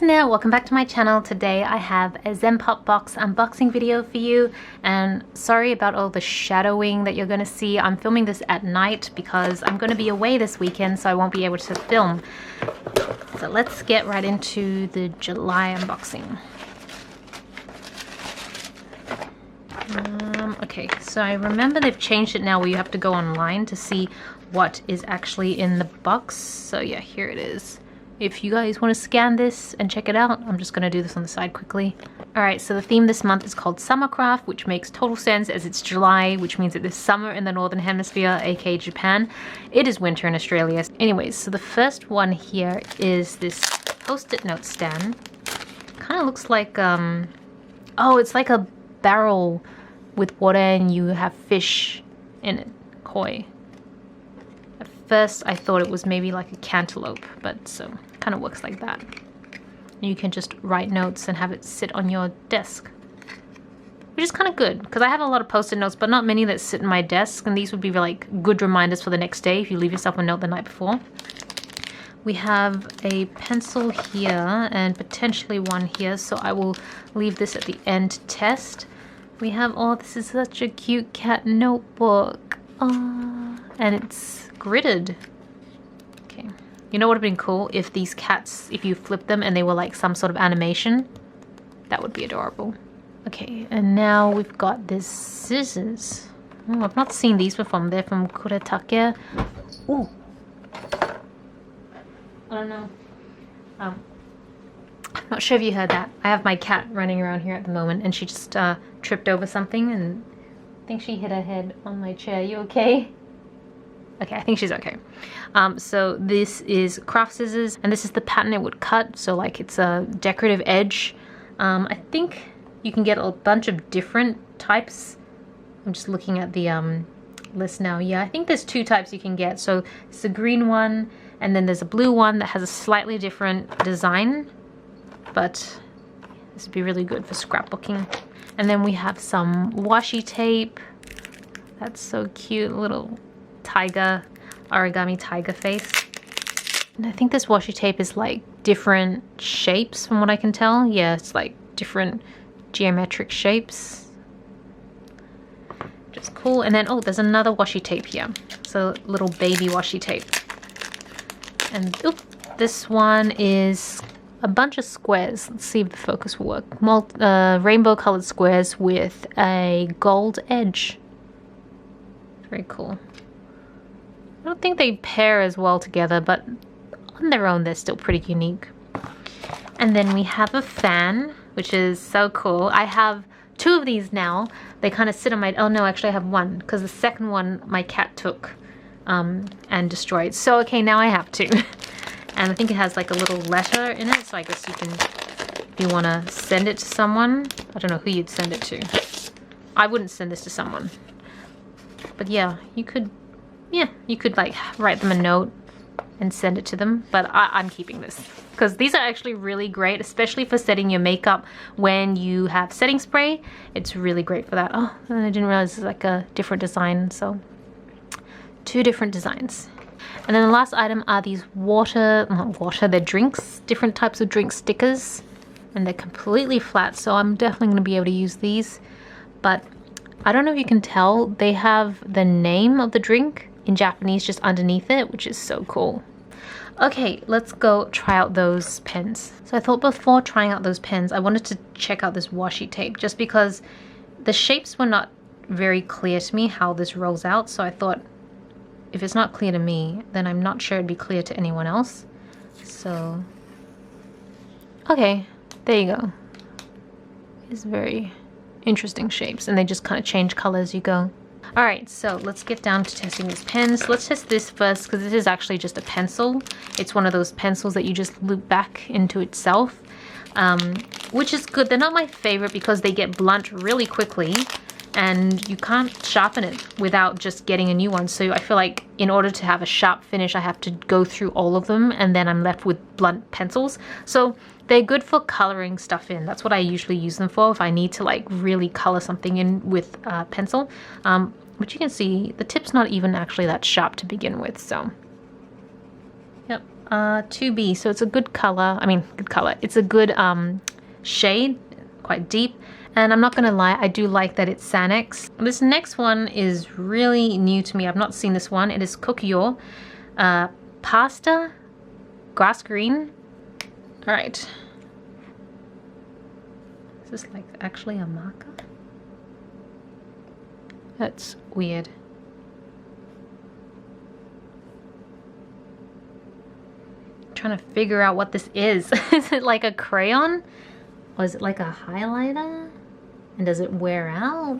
internet, welcome back to my channel. Today I have a Zenpop box unboxing video for you, and sorry about all the shadowing that you're going to see. I'm filming this at night because I'm going to be away this weekend, so I won't be able to film. So let's get right into the July unboxing. Okay, so I remember they've changed it now where you have to go online to see what is actually in the box. So yeah, here it is. If you guys want to scan this and check it out, I'm just going to do this on the side quickly. Alright, so the theme this month is called Summercraft, which makes total sense as it's July, which means it is summer in the Northern Hemisphere, aka Japan. It is winter in Australia. Anyways, so the first one here is this post-it note stand. Kind of looks like, oh, it's like a barrel with water and you have fish in it, koi. At first I thought it was maybe like a cantaloupe, but so kind of works like that. You can just write notes and have it sit on your desk, which is kind of good because I have a lot of post-it notes but not many that sit in my desk, and these would be like good reminders for the next day if you leave yourself a note the night before. We have a pencil here and potentially one here, so I will leave this at the end to test. We have, oh, this is such a cute cat notebook. Oh, and it's gridded. Okay. You know what would have been cool if these cats, if you flip them and they were like some sort of animation? That would be adorable. Okay, and now we've got this scissors. Oh, I've not seen these before. They're from Kuretake. Ooh. I don't know. I'm not sure if you heard that. I have my cat running around here at the moment and she just tripped over something and I think she hit her head on my chair. You okay? Okay, I think she's okay. So this is craft scissors and this is the pattern it would cut. So like it's a decorative edge. I think you can get a bunch of different types. I'm just looking at the list now. Yeah, I think there's two types you can get. So it's a green one and then there's a blue one that has a slightly different design. But this would be really good for scrapbooking. And then we have some washi tape. That's so cute, little tiger, origami tiger face. And I think this washi tape is like different shapes from what I can tell. Yeah, it's like different geometric shapes. Just cool. And then, oh, there's another washi tape here. So little baby washi tape. And oop, this one is a bunch of squares. Let's see if the focus will work. Rainbow colored squares with a gold edge. Very cool. I don't think they pair as well together, but on their own they're still pretty unique. And then we have a fan, which is so cool. I have two of these now. They kind of sit on my, oh no, actually I have one because the second one my cat took and destroyed. So okay, now I have two. And I think it has like a little letter in it, so I guess you can, if you want to send it to someone. I don't know who you'd send it to. I wouldn't send this to someone. But yeah, you could like write them a note and send it to them. But I'm keeping this because these are actually really great, especially for setting your makeup when you have setting spray. It's really great for that. Oh, and I didn't realize it's like a different design, so two different designs. And then the last item are these they're drinks, different types of drink stickers. And they're completely flat, so I'm definitely going to be able to use these. But I don't know if you can tell, they have the name of the drink in Japanese just underneath it, which is so cool. Okay, let's go try out those pens. So I thought before trying out those pens, I wanted to check out this washi tape just because the shapes were not very clear to me how this rolls out. So I thought, if it's not clear to me, then I'm not sure it'd be clear to anyone else. So, okay, there you go. It's very interesting shapes, and they just kind of change color as you go. Alright, so let's get down to testing these pens. Let's test this first because this is actually just a pencil. It's one of those pencils that you just loop back into itself, which is good. They're not my favorite because they get blunt really quickly. And you can't sharpen it without just getting a new one. So I feel like in order to have a sharp finish, I have to go through all of them and then I'm left with blunt pencils. So they're good for coloring stuff in. That's what I usually use them for if I need to like really color something in with a pencil. But you can see the tip's not even actually that sharp to begin with. So, yep. 2B, so it's a good color. I mean, good color. It's a good shade, quite deep. And I'm not gonna lie, I do like that it's Sanex. This next one is really new to me. I've not seen this one. It is Kokyo Pasta Grass Green. All right. Is this like actually a marker? That's weird. I'm trying to figure out what this is. Is it like a crayon? Or is it like a highlighter? And does it wear out?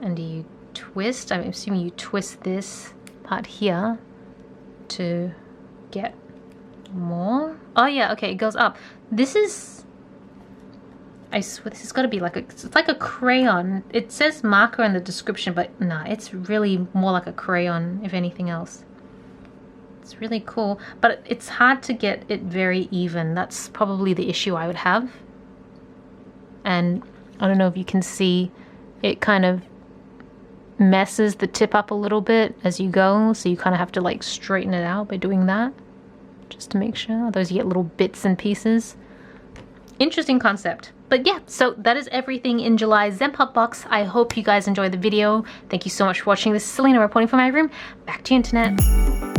And do you twist? I'm assuming you twist this part here to get more. Oh yeah, okay, it goes up. This is, I swear this has got to be like it's like a crayon. It says marker in the description, but nah, it's really more like a crayon, if anything else. It's really cool, but it's hard to get it very even. That's probably the issue I would have. And I don't know if you can see, it kind of messes the tip up a little bit as you go, so you kind of have to like straighten it out by doing that, just to make sure. Otherwise you get little bits and pieces. Interesting concept. But yeah, so that is everything in July's Zenpop box. I hope you guys enjoyed the video. Thank you so much for watching. This is Celina reporting from my room. Back to you, internet.